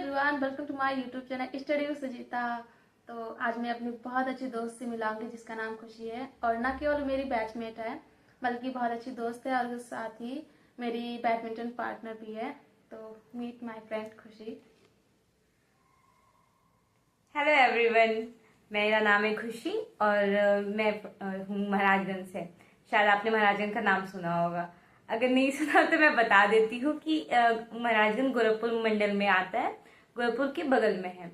Everyone, welcome to my YouTube channel study with Sujeeta. तो आज मैं अपनी बहुत अच्छी दोस्त से मिलाऊंगी जिसका नाम खुशी है, और न केवल मेरी बैचमेट है बल्कि बहुत अच्छी दोस्त है, और उसके साथ ही मेरी बैडमिंटन पार्टनर भी है। तो मीट माय फ्रेंड खुशी। हेलो एवरीवन, मेरा नाम है खुशी और मैं हूँ महाराजगंज से। शायद आपने महाराजगंज का नाम सुना होगा, अगर नहीं सुना तो मैं बता देती हूँ कि महाराजगंज गोरखपुर मंडल में आता है, गोरखपुर के बगल में है।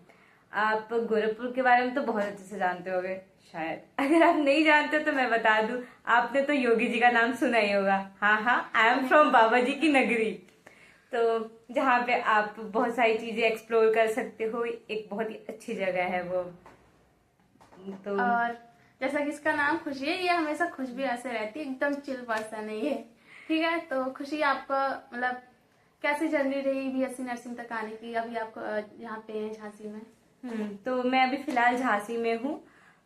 आप गोरखपुर के बारे में तो बहुत अच्छे से जानते होंगे शायद। अगर आप नहीं जानते तो मैं बता दूं, आपने तो योगी जी का नाम सुना ही होगा। हाँ, आई एम फ्रॉम बाबा जी की नगरी। तो जहाँ पे आप बहुत सारी चीजें एक्सप्लोर कर सकते हो, एक बहुत ही अच्छी जगह है वो। तो और जैसा कि इसका नाम खुशी है, ये हमेशा खुश भी ऐसे रहती है, एकदम चिल पर्सन है ये। ठीक है, तो खुशी आपका मतलब कैसी जर्नी रही बीएससी नर्सिंग तक आने की? अभी आपको यहाँ पे है झांसी में। तो मैं अभी फिलहाल झांसी में हूँ।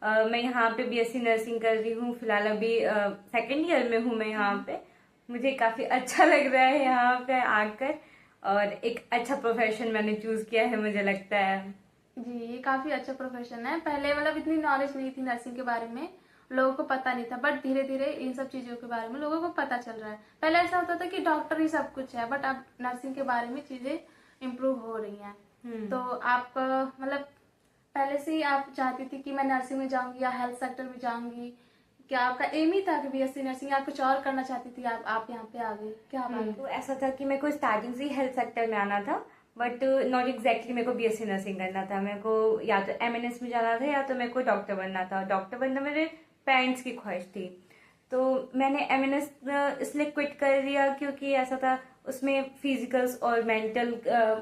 मैं यहाँ पे बीएससी नर्सिंग कर रही हूँ। फिलहाल अभी सेकेंड ईयर में हूँ मैं यहाँ पे। मुझे काफी अच्छा लग रहा है यहाँ पे आकर, और एक अच्छा प्रोफेशन मैंने चूज किया है, मुझे लगता है। जी, ये काफी अच्छा प्रोफेशन है। पहले मतलब इतनी नॉलेज नहीं थी नर्सिंग के बारे में, लोगों को पता नहीं था, बट धीरे धीरे इन सब चीजों के बारे में लोगों को पता चल रहा है। पहले ऐसा होता था कि डॉक्टर ही सब कुछ है, बट अब नर्सिंग के बारे में चीजें इम्प्रूव हो रही हैं। तो आप मतलब पहले से ही आप चाहती थी कि मैं नर्सिंग में जाऊंगी या हेल्थ सेक्टर में जाऊंगी? क्या आपका एम ही था कि बीएससी नर्सिंग, या कुछ और करना चाहती थी? आप यहाँ पे आ गई, क्या बात है? तो ऐसा था कि मेरे को स्टार्टिंग से ही हेल्थ सेक्टर में आना था, बट नॉट एग्जैक्टली मेरे को बीएससी नर्सिंग करना था। मेरे को या तो एमएनएस में जाना था या तो मेरे को डॉक्टर बनना था। डॉक्टर बनना मेरे पेरेंट्स की ख्वाहिश थी। तो मैंने एमएनएस इसलिए क्विट कर दिया क्योंकि ऐसा था, उसमें फिजिकल्स और मेंटल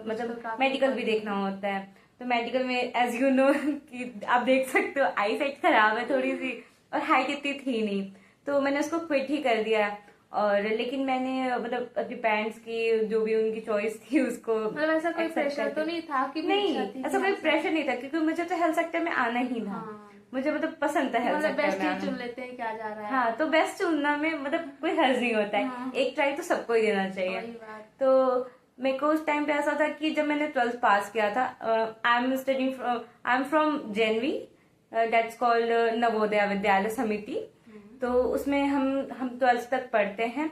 मतलब मेडिकल भी देखना होता है। तो मेडिकल में एज यू नो कि आप देख सकते हो आई साइट खराब है थोड़ी सी, और हाइट इतनी थी नहीं, तो मैंने उसको क्विट ही कर दिया। और लेकिन मैंने मतलब अपने पेरेंट्स की जो भी उनकी चॉइस थी उसको मतलब ऐसा कोई प्रेशर तो नहीं था कि नहीं, ऐसा कोई प्रेशर नहीं था क्योंकि मुझे तो हेल्थ सेक्टर में आना ही था। मुझे मतलब पसंद था हेल्थ सेक्टर में आना। चुन लेते हैं, क्या जा रहा है। हाँ, तो बेस्ट चुनना में मतलब कोई हर्ज नहीं होता है। एक ट्राई तो सबको ही देना चाहिए। तो मेरे को उस टाइम पे ऐसा था कि जब मैंने 12th पास किया था, I am from JNV, that's called Navodaya Vidyalaya समिति। तो उसमें हम 12th तक पढ़ते हैं।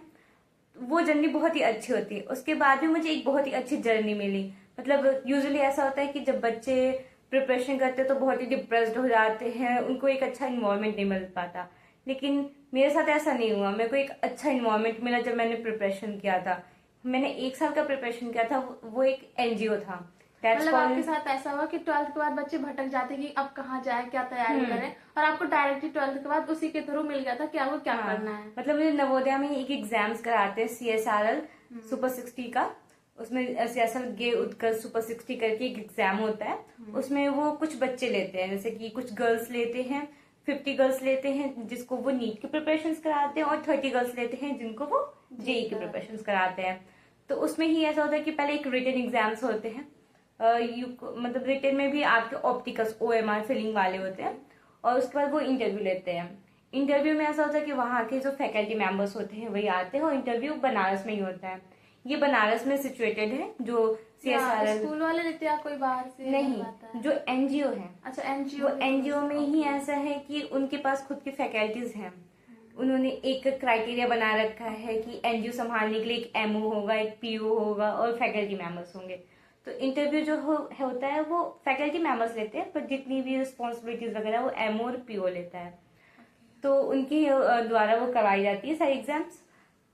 वो जर्नी बहुत ही अच्छी होती है। उसके बाद भी मुझे एक बहुत ही अच्छी जर्नी मिली। मतलब यूजुअली ऐसा होता है कि जब बच्चे प्रिपरेशन करते हैं तो बहुत ही डिप्रेस्ड हो जाते हैं, उनको एक अच्छा इन्वायरमेंट नहीं मिल पाता। लेकिन मेरे साथ ऐसा नहीं हुआ। मेरे को एक अच्छा इन्वायरमेंट मिला जब मैंने प्रिपरेशन किया था। मैंने 1 साल का प्रिपरेशन किया था, वो एक एनजीओ था। मतलब आपके साथ ऐसा हुआ कि 12th के बाद बच्चे भटक जाते कि अब कहाँ जाए, क्या तैयारी करें, और आपको डायरेक्टली 12th के बाद उसी के थ्रू मिल गया था कि आपको क्या करना है? मतलब मुझे नवोदय में एक एग्जाम्स कराते हैं, CSRL सुपर 60 का। उसमें CSRL गे उत्कर्ष सुपर 60 करके एक एग्जाम होता है। उसमें वो कुछ बच्चे लेते हैं, जैसे कि कुछ गर्ल्स लेते हैं, 50 गर्ल्स लेते हैं जिसको वो नीट की प्रिपरेशन कराते हैं, और 30 गर्ल्स लेते हैं जिनको वो जेई की प्रिपरेशन कराते हैं। तो उसमें ही ऐसा होता है कि पहले एक रिटन एग्जाम्स होते हैं। मतलब रिटन में भी आपके ऑप्टिकस OMR फिलिंग वाले होते हैं, और उसके बाद वो इंटरव्यू लेते हैं। इंटरव्यू में ऐसा होता है कि वहाँ के जो फैकल्टी मेंबर्स होते हैं वही आते हैं, और इंटरव्यू बनारस में ही होता है। ये बनारस में सिचुएटेड है। जो CSRL स्कूल वाले लेते हैं, कोई बाहर से नहीं, जो एनजीओ है। अच्छा, एनजीओ। वो एनजीओ में ही ऐसा है कि उनके पास खुद की फैकल्टीज हैं। उन्होंने एक क्राइटेरिया बना रखा है कि एनजीओ संभालने के लिए एक MO होगा, एक PO होगा, और फैकल्टी मेंबर्स होंगे। तो इंटरव्यू जो होता है वो फैकल्टी मेंबर्स लेते हैं, पर जितनी भी रिस्पॉन्सिबिलिटीज वगैरह वो MO और PO लेता है। तो उनके द्वारा वो करवाई जाती है सारी एग्जाम्स।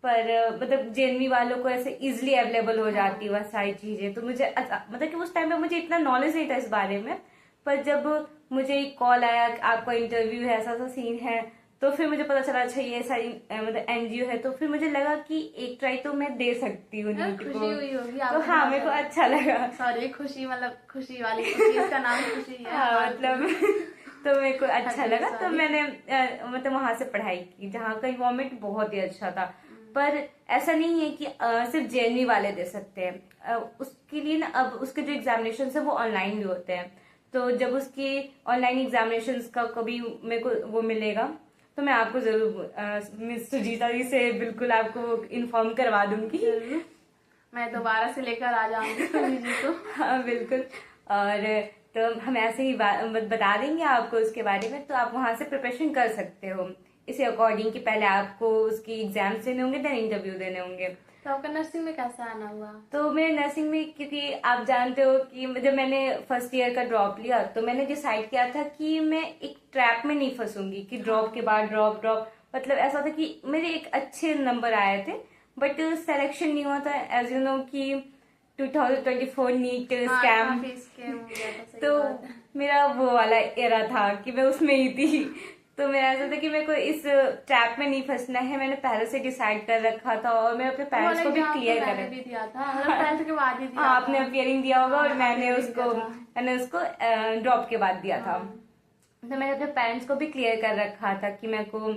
पर मतलब जेएनवी वालों को ऐसे इजिली अवेलेबल हो जाती है वह सारी चीजें। तो मुझे मतलब कि उस टाइम पे मुझे इतना नॉलेज नहीं था इस बारे में, पर जब मुझे एक कॉल आया कि आपका इंटरव्यू है, ऐसा ऐसा सीन है, तो फिर मुझे पता चला अच्छा ये सारी मतलब एनजीओ है। तो फिर मुझे लगा कि एक ट्राई तो मैं दे सकती हूँ नीट को। खुशी हुई होगी तो हाँ, मेरे को अच्छा लगा। सॉरी, खुशी मतलब खुशी वाली खुशी, इसका नाम खुशी है। हाँ, मतलब तो मेरे को अच्छा लगा, तो मैंने मतलब वहां से पढ़ाई की, जहाँ का इन्वायरमेंट बहुत ही अच्छा था। पर ऐसा नहीं है कि सिर्फ जेएनवी वाले दे सकते हैं। उसके लिए ना अब उसके जो एग्जामिनेशन है वो ऑनलाइन भी होते हैं। तो जब उसके ऑनलाइन एग्जामिनेशन का कभी मेरे को वो मिलेगा तो मैं आपको जरूर मिस सुजीता जी से बिल्कुल आपको इन्फॉर्म करवा दूंगी। मैं दोबारा से लेकर आ जाऊंगी खुशी जी को। हाँ बिल्कुल। और तो हम ऐसे ही बता देंगे आपको उसके बारे में, तो आप वहां से प्रिपरेशन कर सकते हो इसे अकॉर्डिंग कि पहले आपको उसकी एग्जाम्स देने होंगे, देन इंटरव्यू देने होंगे। तो आपका नर्सिंग में कैसा आना हुआ? तो मेरे नर्सिंग में, क्योंकि आप जानते हो कि जब मैंने फर्स्ट ईयर का ड्रॉप लिया तो मैंने डिसाइड किया था कि मैं एक ट्रैप में नहीं फंसूंगी कि ड्रॉप के बाद ड्रॉप ड्रॉप, मतलब ऐसा था कि मेरे एक अच्छे नंबर आए थे बट सिलेक्शन नहीं हुआ था। एज यू नो कि 2024 नीट स्कैम, काफी स्कैम हो गया था, सही तो बात है। मेरा वो वाला एरा था कि मैं उसमें ही थी। तो मेरा ऐसा था कि मेरे को इस ट्रैप में नहीं फंसना है, मैंने पहले से डिसाइड कर रखा था और मैं अपने पेरेंट्स को भी क्लियर कर मैंने भी दिया था, मतलब 12th के बाद ही दिया हाँ, था। आपने अपियरिंग दिया होगा और हाँ, मैंने appearing उसको दिया था। ड्रॉप के बाद दिया था। हाँ। तो मैंने अपने पेरेंट्स को भी क्लियर कर रखा था कि मेरे को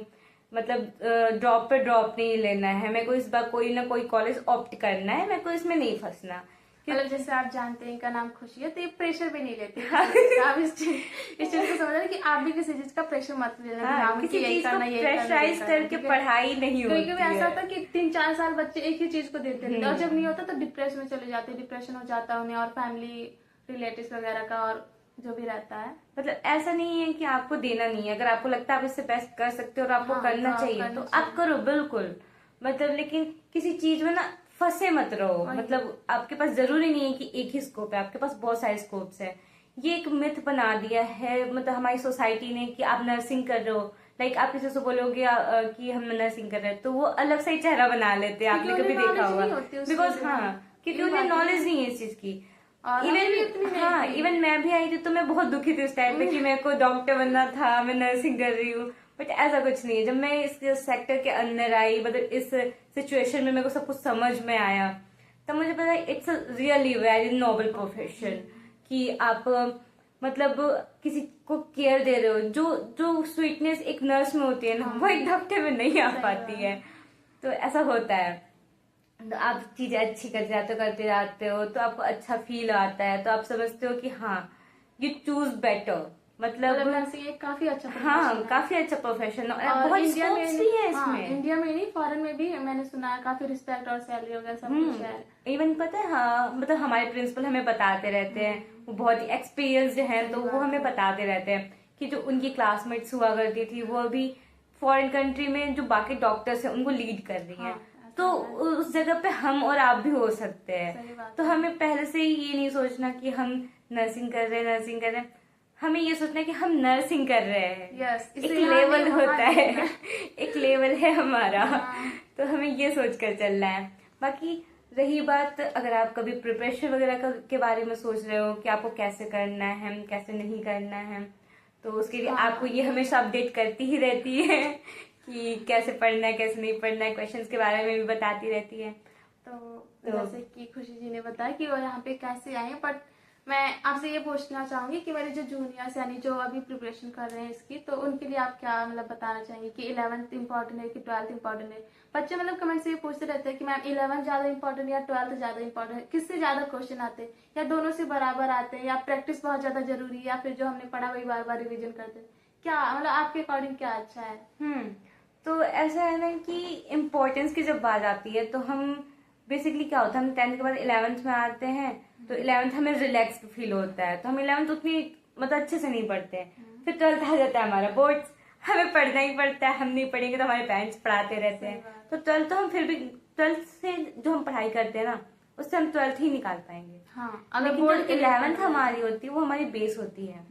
मतलब ड्रॉप पे ड्रॉप नहीं लेना है, मेरे को इस बार कोई ना कोई कॉलेज ऑप्ट करना है, मेरे को इसमें नहीं फंसना। मतलब जैसे आप जानते हैं इनका नाम खुशी है, तो ये प्रेशर भी नहीं लेते किसी चीज का। आप इस चीज को समझ रहे हैं कि आप भी किसी चीज का प्रेशर मत लेना। हाँ, किसी चीज को प्रेशराइज करके पढ़ाई नहीं होती कभी है। ऐसा होता है कि 3-4 साल बच्चे एक ही चीज को देते रहते हैं और जब नहीं होता तो डिप्रेशन में चले जाते हैं, डिप्रेशन हो जाता है उन्हें और फैमिली रिलेटिव्स वगैरह का और जो भी रहता है। मतलब ऐसा नहीं है कि आपको देना नहीं है, अगर आपको लगता है आप इससे बेस्ट कर सकते हो और आपको हाँ, करना तो आप चाहिए करना तो आप करो बिल्कुल। मतलब लेकिन किसी चीज में ना फंसे मत रहो। मतलब आपके पास जरूरी नहीं है कि एक ही स्कोप है, आपके पास बहुत सारे स्कोप्स है। ये एक मिथ बना दिया है मतलब हमारी सोसाइटी ने कि आप नर्सिंग कर रहे हो, लाइक आप किसी से बोलोगे कि हम नर्सिंग कर रहे हैं तो वो अलग सा ही चेहरा बना लेते हैं, आपने कभी देखा होगा। बिकॉज हाँ, क्योंकि उन्हें नॉलेज नहीं है इस चीज की। इवन मैं भी आई थी तो मैं बहुत दुखी थी उस टाइम पे कि मेरे को डॉक्टर बनना था, मैं नर्सिंग कर रही हूँ, बट ऐसा कुछ नहीं है। जब मैं इस सेक्टर के अंदर आई, मतलब इस सिचुएशन में मेरे को सब कुछ समझ में आया, तब मुझे पता it's really very noble profession कि आप मतलब किसी को केयर दे रहे हो। जो जो स्वीटनेस एक नर्स में होती है ना, वो एक डॉक्टर में नहीं आ पाती है। तो ऐसा होता है, तो आप चीजें अच्छी करते जाते हो तो आपको अच्छा फील आता है, तो आप समझते हो कि हाँ यू चूज बेटर। मतलब नर्सिंग एक काफी अच्छा हाँ, काफी अच्छा प्रोफेशन और बहुत स्कोप्स भी है इसमें। इंडिया में नहीं, फॉरेन में भी मैंने सुना है काफी रिस्पेक्ट और सैलरी वगैरह सब कुछ है। इवन पता है, हाँ मतलब हमारे प्रिंसिपल हमें बताते रहते हैं, वो बहुत ही एक्सपीरियंस्ड हैं, तो वो हमें बताते रहते हैं कि जो उनकी क्लासमेट्स हुआ करती थी वो अभी फॉरेन कंट्री में जो बाकी डॉक्टर्स हैं उनको लीड कर रही हैं। तो उस जगह पे हम और आप भी हो सकते हैं। तो हमें पहले से ही ये नहीं सोचना कि हम नर्सिंग कर रहे हैं, हमें ये सोचना है कि हम नर्सिंग कर रहे हैं। एक लेवल होता है एक लेवल है हमारा। तो हमें ये सोच कर चलना है। बाकी रही बात, अगर आप कभी प्रिपरेशन वगैरह के बारे में सोच रहे हो कि आपको कैसे करना है, कैसे नहीं करना है, तो उसके लिए आपको ये हमेशा अपडेट करती ही रहती है कि कैसे पढ़ना है, कैसे नहीं पढ़ना है, क्वेश्चंस के बारे में भी बताती रहती है। तो जैसे कि खुशी जी ने बताया कि वो यहाँ पे कैसे आए, बट मैं आपसे ये पूछना चाहूंगी कि मेरे जो जूनियर्स यानी जो अभी प्रिपरेशन कर रहे हैं इसकी, तो उनके लिए आप क्या मतलब बताना चाहेंगे कि 11th इम्पोर्टेंट है कि 12th इम्पोर्टेंट है? बच्चे मतलब कमेंट से ये पूछते रहते हैं कि मैम 11th ज्यादा इम्पोर्टेंट या 12th ज्यादा इम्पोर्टेंट है, किससे ज्यादा क्वेश्चन आते हैं, या दोनों से बराबर आते हैं, या प्रैक्टिस बहुत ज्यादा जरूरी है, या फिर जो हमने पढ़ा वही बार बार रिविजन करते हैं? क्या मतलब आपके अकॉर्डिंग क्या अच्छा है? तो ऐसा है ना कि इम्पोर्टेंस की जब बात आती है तो हम बेसिकली क्या होता है, हम 10th के बाद 11th में आते हैं तो 11th हमें रिलैक्स्ड फील होता है, तो हम 11th उतनी मतलब अच्छे से नहीं पढ़ते हैं। फिर 12th आ जाता है हमारा बोर्ड्स, हमें पढ़ना ही पड़ता है, हम नहीं पढ़ेंगे तो हमारे पेरेंट्स पढ़ाते रहते हैं। तो 12th तो हम फिर भी 12th से जो हम पढ़ाई करते हैं ना उससे हम 12th ही निकाल पाएंगे। अगर बोर्ड 11th हमारी होती है वो हमारी बेस होती है।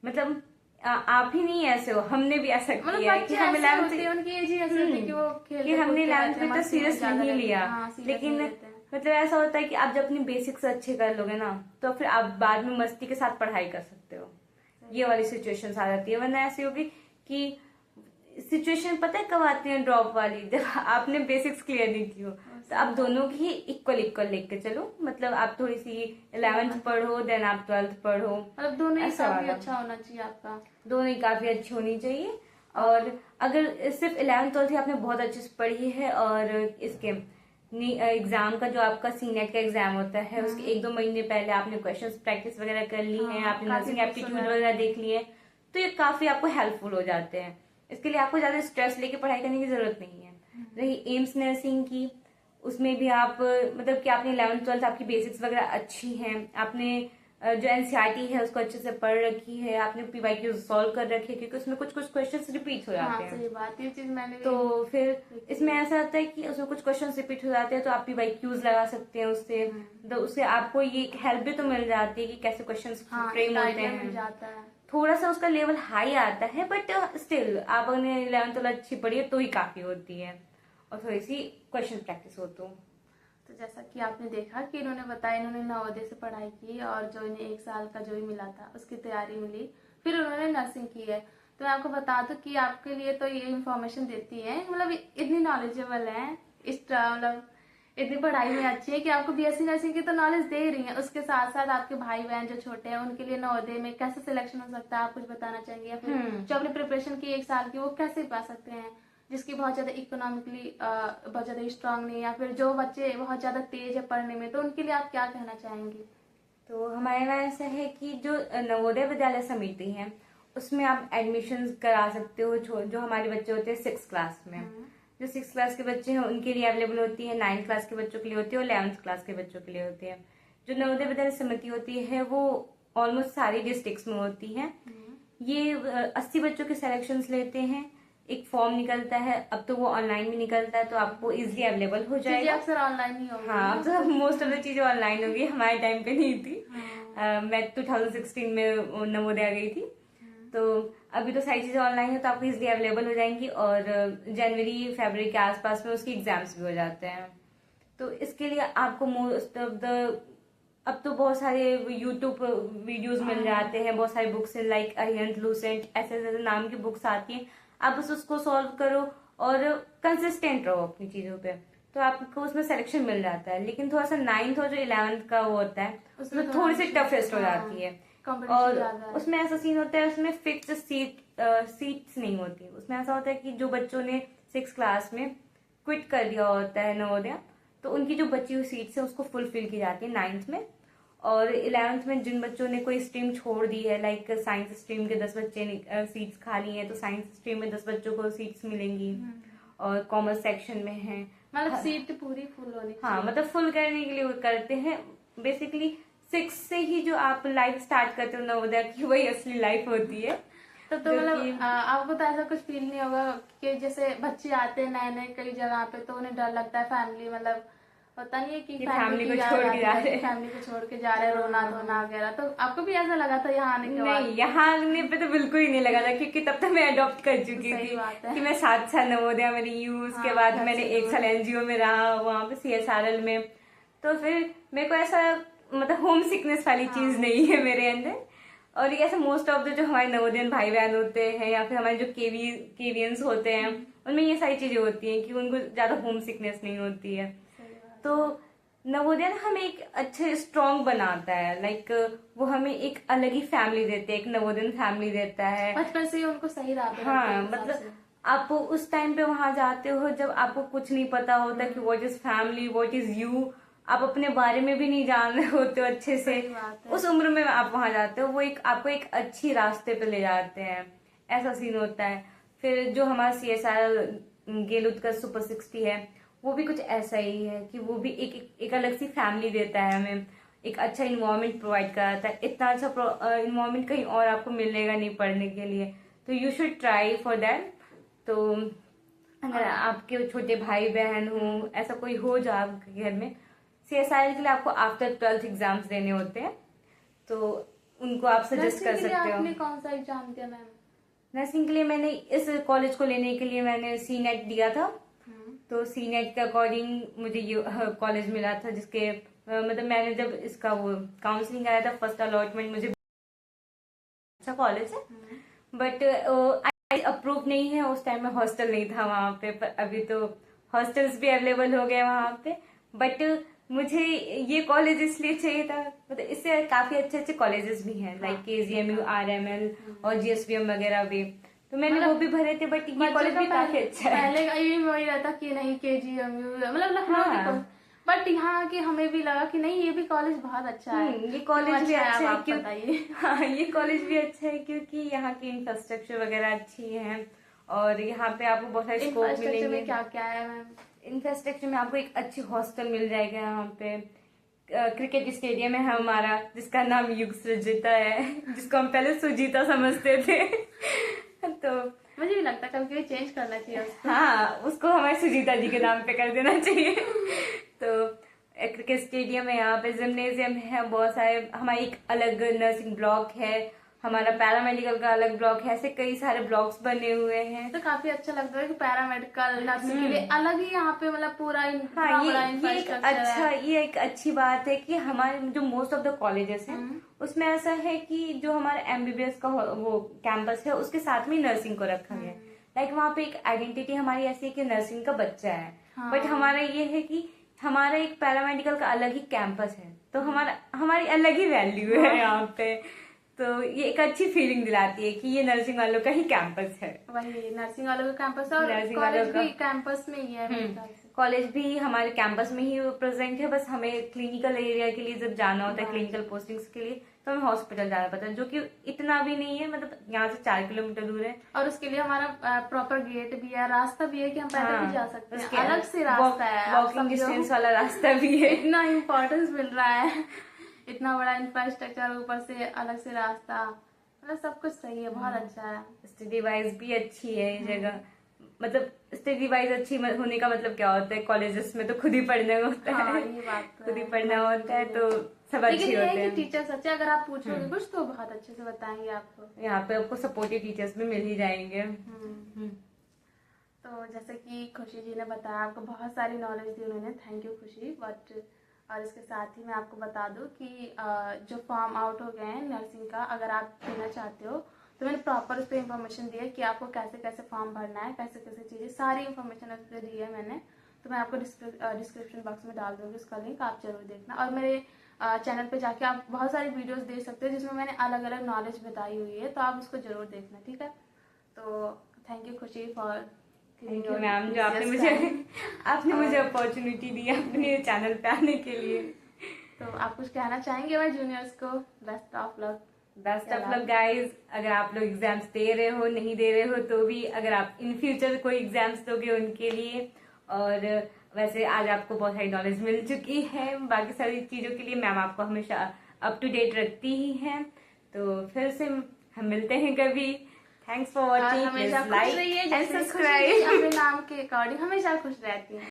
मतलब आप ही नहीं ऐसे हो, हमने भी ऐसा किया है कि हम 11th कि हमने 11th में तो सीरियस नहीं लिया। लेकिन मतलब ऐसा होता है कि आप जब अपनी बेसिक्स अच्छे कर लोगे ना तो फिर आप बाद में मस्ती के साथ पढ़ाई कर सकते हो। ये वाली सिचुएशन आ जाती है। वरना ऐसी होगी कि सिचुएशन पता है कब आती है ड्रॉप वाली, जब आपने बेसिक्स क्लियर नहीं की हो। तो आप दोनों की इक्वल लेके चलो। मतलब आप थोड़ी सी 11th पढ़ो देन आप 12th पढ़ो। मतलब दोनों ही काफी अच्छा होना चाहिए आपका, दोनों ही काफी अच्छी होनी चाहिए। और अगर सिर्फ 11th 12th ही आपने बहुत अच्छे से पढ़ी है और इसके एग्जाम का जो आपका सीनेट का एग्जाम होता है उसके 1-2 महीने पहले आपने क्वेश्चंस प्रैक्टिस वगैरह कर ली है, आपने नर्सिंग एप्टीट्यूड वगैरह देख लिए, तो ये काफी आपको हेल्पफुल हो जाते हैं। इसके लिए आपको ज्यादा स्ट्रेस लेके पढ़ाई करने की जरूरत नहीं है। रही एम्स नर्सिंग की, उसमें भी आप मतलब कि आपने 11th-12th आपकी बेसिक्स वगैरह अच्छी हैं, आपने जो एनसीईआरटी है उसको अच्छे से पढ़ रखी है, आपने पीवाईक्यू सॉल्व कर रखे हैं, क्योंकि उसमें कुछ कुछ क्वेश्चंस रिपीट हो हाँ जाते हैं। सही बात, ये चीज मैंने भी तो फिर देखी इसमें है। ऐसा होता है कि उसमें कुछ क्वेश्चंस रिपीट हो जाते हैं, तो आप पीवाईक्यूज लगा सकते हैं उससे। तो उससे आपको ये हेल्प भी तो मिल जाती है कि कैसे क्वेश्चंस हाँ, फ्रेम एक होते आइडिया मिल हैं। जाता है। थोड़ा सा उसका लेवल हाई आता है, बट स्टिल आपने 11th अच्छी पढ़ी है तो ही काफी होती है, और थोड़ी सी क्वेश्चन प्रैक्टिस हो तो। तो जैसा कि आपने देखा कि इन्होंने बताया, इन्होंने नवोदय से पढ़ाई की और जो इन्हें 1 साल का जो ही मिला था उसकी तैयारी मिली, फिर उन्होंने नर्सिंग की है। तो मैं आपको बता दूं कि आपके लिए तो ये इन्फॉर्मेशन देती है, मतलब इतनी नॉलेजेबल है, इस मतलब इतनी पढ़ाई में अच्छी है कि आपको बीएससी नर्सिंग की तो नॉलेज दे ही रही है। उसके साथ साथ आपके भाई बहन जो छोटे हैं उनके लिए नवोदय में कैसे सिलेक्शन हो सकता है, आप कुछ बताना चाहेंगे? या फिर जो अपनी प्रिपरेशन की 1 साल की वो कैसे पा सकते हैं, जिसकी बहुत ज्यादा इकोनॉमिकली बहुत ज्यादा स्ट्रांग नहीं है, या फिर जो बच्चे बहुत ज्यादा तेज है पढ़ने में, तो उनके लिए आप क्या कहना चाहेंगे? तो हमारे यहाँ ऐसा है कि जो नवोदय विद्यालय समिति है उसमें आप एडमिशन करा सकते हो। जो हमारे बच्चे होते हैं 6th क्लास में, जो 6th क्लास के बच्चे हैं उनके लिए अवेलेबल होती है, 9th क्लास के बच्चों के लिए होती है, और 11th क्लास के बच्चों के लिए होती है। जो नवोदय विद्यालय समिति होती है वो ऑलमोस्ट सारी डिस्ट्रिक्ट्स में होती है। ये 80 बच्चों के सिलेक्शन लेते हैं, एक फॉर्म निकलता है, अब तो वो ऑनलाइन भी निकलता है, तो आपको इजिली अवेलेबल हो चीजें जाएगा। अक्सर ऑनलाइन ही होगी। हाँ, अब तो मोस्ट ऑफ द चीजें ऑनलाइन होगी, हमारे टाइम पे नहीं थी। मैं 2016 में नवोदय गई थी, तो अभी तो सारी चीजें ऑनलाइन है, तो आपको इजिली अवेलेबल हो जाएंगी, और जनवरी फरवरी के आसपास में उसकी एग्जाम्स भी हो जाते हैं। तो इसके लिए आपको मोस्ट ऑफ द अब तो बहुत सारे यूट्यूब वीडियोस मिल जाते हैं, बहुत सारी बुक्स हैं लाइक अरिहंत, लूसेंट, ऐसे ऐसे नाम की बुक्स आती हैं। आप बस उसको सॉल्व करो और कंसिस्टेंट रहो अपनी चीजों पे, तो आपको उसमें सिलेक्शन मिल जाता है। लेकिन थोड़ा सा 9th और जो 11th का वो होता है उसमें थोड़ी सी टफेस्ट हो जाती है, और उसमें ऐसा सीन होता है, उसमें फिक्स सीट्स नहीं होती। उसमें ऐसा होता है कि जो बच्चों ने 6th क्लास में क्विट कर दिया होता है नवोदय, तो उनकी जो बची हुई सीट्स है उसको फुलफिल की जाती है 9th में। और 11th में जिन बच्चों ने कोई स्ट्रीम छोड़ दी है, लाइक साइंस स्ट्रीम के 10 बच्चे सीट्स खाली हैं, तो साइंस स्ट्रीम में 10 बच्चों को सीट्स मिलेंगी, और कॉमर्स सेक्शन में है, मतलब सीट पूरी फुल होनी चाहिए। हाँ, मतलब फुल करने के लिए वो करते हैं। बेसिकली 6 से ही जो आप लाइफ स्टार्ट करते हो नवोदय की, वही असली लाइफ होती है। तो मतलब आपको तो ऐसा कुछ फील नहीं होगा कि जैसे बच्चे आते हैं नए नए कई जगह पे, तो उन्हें डर लगता है, फैमिली मतलब होता नहीं है कि फैमिली को छोड़ के जा रहे हैं, फैमिली को छोड़ के जा रहे हैं, रोना धोना वगैरह, तो आपको भी ऐसा लगा था यहाँ आने के बाद? नहीं, यहाँ आने पे तो बिल्कुल ही नहीं लगा था, क्योंकि तब तक मैं अडॉप्ट कर चुकी थी कि मैं 7 साल नवोदय में रही हूँ, उसके बाद मैंने 1 साल एनजीओ में रहा, वहाँ पे सीएसआरएल में। तो फिर मेरे को ऐसा मतलब होम सिकनेस वाली चीज नहीं है मेरे अंदर। और ये ऐसा मोस्ट ऑफ द जो हमारे नवोदयन भाई बहन होते हैं, या फिर हमारे जो केवियंस होते हैं, उनमें ये सारी चीजें होती हैं कि उनको ज्यादा होम सिकनेस नहीं होती है। तो नवोदय हमें एक अच्छे स्ट्रॉन्ग बनाता है, लाइक वो हमें एक अलग ही फैमिली देते हैं, एक नवोदयन फैमिली देता है बचपन से ही उनको सही राह पे हाँ, मतलब आप उस टाइम पे वहां जाते हो जब आपको कुछ नहीं पता होता कि what is family, what is you, आप अपने बारे में भी नहीं जान रहे होते हो अच्छे से। उस उम्र में आप वहां जाते हो, वो एक आपको एक अच्छी रास्ते पे ले जाते हैं, ऐसा सीन होता है। फिर जो हमारा सीएसआर गेलुद का सुपर 60 है, वो भी कुछ ऐसा ही है कि वो भी एक अलग सी फैमिली देता है हमें, एक अच्छा इन्वायरमेंट प्रोवाइड कराता है। इतना अच्छा इन्वायरमेंट कहीं और आपको मिलेगा नहीं पढ़ने के लिए, तो you should try for that. तो अगर आपके छोटे भाई बहन हो, ऐसा कोई हो जो आपके घर में, सीएसआईएल के लिए आपको आफ्टर 12th एग्जाम्स देने होते हैं, तो उनको आप सजेस्ट कर सकते हो। आपने कौन सा एग्जाम दिया मैम? नर्सिंग के लिए मैंने इस कॉलेज को लेने के लिए मैंने सीनेट दिया था। तो सीनेट के अकॉर्डिंग मुझे ये कॉलेज मिला था, जिसके मतलब मैंने जब इसका वो काउंसलिंग आया था, फर्स्ट अलॉटमेंट मुझे अच्छा कॉलेज है, बट अप्रूव नहीं है। उस टाइम में हॉस्टल नहीं था वहां पे, पर अभी तो हॉस्टल्स भी अवेलेबल हो गए वहां पे। बट मुझे ये कॉलेज इसलिए चाहिए था, मतलब इससे काफी अच्छे अच्छे कॉलेजेस भी हैं, लाइक केजीएमयू, आरएमएल और जीएसवीएम वगैरह भी, तो मैंने वो भी भरे थे। बट ये कॉलेज भी काफी अच्छा है। पहले ये वही रहता कि नहीं केजीएमयू मतलब लखनऊ, बट यहाँ के हमें भी लगा कि नहीं ये भी कॉलेज बहुत अच्छा है। ये कॉलेज भी अच्छा है, क्यों बताइए? हाँ, ये कॉलेज भी अच्छा है क्योंकि यहाँ की इंफ्रास्ट्रक्चर वगैरह अच्छी है, और यहाँ पे आपको बहुत सारे स्कोप मिलेंगे। क्या क्या है मैम? इंफ्रास्ट्रक्चर में आपको एक अच्छी हॉस्टल मिल जाएगा यहाँ पे। क्रिकेट स्टेडियम है हमारा जिसका नाम युग सुजीता है, जिसको हम पहले सुजीता समझते थे। तो मुझे भी लगता है कभी कभी चेंज करना चाहिए उसको। हाँ, उसको हमारे सुजीता जी के नाम पे कर देना चाहिए। तो क्रिकेट स्टेडियम है यहाँ पे, जिम्नेजियम है, बहुत सारे, हमारी एक अलग नर्सिंग ब्लॉक है, हमारा पैरामेडिकल का अलग ब्लॉक है, ऐसे कई सारे ब्लॉक्स बने हुए हैं। तो काफी अच्छा लगता है कि पैरामेडिकल नर्सिंग के लिए अलग ही यहाँ पे मतलब पूरा हाँ, ये एक अच्छी बात है कि हमारे जो मोस्ट ऑफ द कॉलेजेस हैं उसमें ऐसा है कि जो हमारा एमबीबीएस का वो कैंपस है उसके साथ में नर्सिंग को रखा गया है। लाइक वहाँ पे एक आइडेंटिटी हमारी ऐसी है कि नर्सिंग का बच्चा है। बट हमारा ये है कि हमारा एक पैरामेडिकल का अलग ही कैंपस है, तो हमारी अलग ही वैल्यू है यहाँ पे। तो ये एक अच्छी फीलिंग दिलाती है कि ये नर्सिंग वालों का ही कैंपस है। वही नर्सिंग वालों का कैंपस है, और कॉलेज भी कैंपस में ही है मेरे ख्याल से। कॉलेज भी हमारे कैंपस में ही प्रेजेंट है, बस हमें क्लिनिकल एरिया के लिए जब जाना होता है, क्लिनिकल पोस्टिंग्स के लिए, तो हमें हॉस्पिटल जाना पड़ता है, जो कि इतना भी नहीं है, मतलब यहाँ से 4 किलोमीटर दूर है। और उसके लिए हमारा प्रॉपर गेट भी है, रास्ता भी है कि हम पैदल भी जा सकते हैं, अलग से रास्ता है, वॉकिंग डिस्टेंस वाला रास्ता भी है। इतना इम्पोर्टेंस मिल रहा है, इतना बड़ा इंफ्रास्ट्रक्चर, ऊपर से अलग से रास्ता, मतलब सब कुछ सही है, बहुत अच्छा है। स्टडी वाइज भी अच्छी है ये जगह। मतलब स्टडी वाइज अच्छी होने का मतलब क्या होता है, कॉलेजेस में तो खुद ही पढ़ना होता है, ये बात तो खुद ही पढ़ना होता है, तो सब अच्छे होते हैं। टीचर्स अच्छे, अगर आप पूछोगे कुछ तो बहुत अच्छे से बताएंगे आपको। यहाँ पे आपको सपोर्टिव टीचर्स भी मिल ही जाएंगे। तो जैसे कि खुशी जी ने बताया, आपको बहुत सारी नॉलेज दी उन्होंने, थैंक यू खुशी। बट और इसके साथ ही मैं आपको बता दूं कि जो फॉर्म आउट हो गए हैं नर्सिंग का, अगर आप देना चाहते हो तो मैंने प्रॉपर उस पर इन्फॉर्मेशन दी है कि आपको कैसे कैसे फॉर्म भरना है, कैसे कैसे चीज़ें, सारी इन्फॉर्मेशन उस पर दी है मैंने। तो मैं आपको डिस्क्रिप्शन बॉक्स में डाल दूंगी उसका लिंक, आप जरूर देखना। और मेरे चैनल पे जाके आप बहुत सारी वीडियोस देख सकते हो जिसमें मैंने अलग अलग नॉलेज बताई हुई है, तो आप उसको जरूर देखना, ठीक है। तो थैंक यू खुशी फॉर, थैंक यू मैम, जो आपने मुझे अपॉर्चुनिटी दी अपने चैनल पे आने के लिए। तो आप कुछ कहना चाहेंगे हमारे जूनियर्स को? Best of luck. Best of luck guys. अगर आप लोग एग्जाम्स दे रहे हो, नहीं दे रहे हो, तो भी अगर आप इन फ्यूचर कोई एग्जाम्स दोगे उनके लिए, और वैसे आज आपको बहुत सारी नॉलेज मिल चुकी है, बाकी सारी चीजों के लिए मैम आपको हमेशा अप टू डेट रखती ही हैं। तो फिर से हम मिलते हैं कभी। Thanks for watching, please like and subscribe. अपने नाम के अकॉर्डिंग हमेशा खुश रहती है।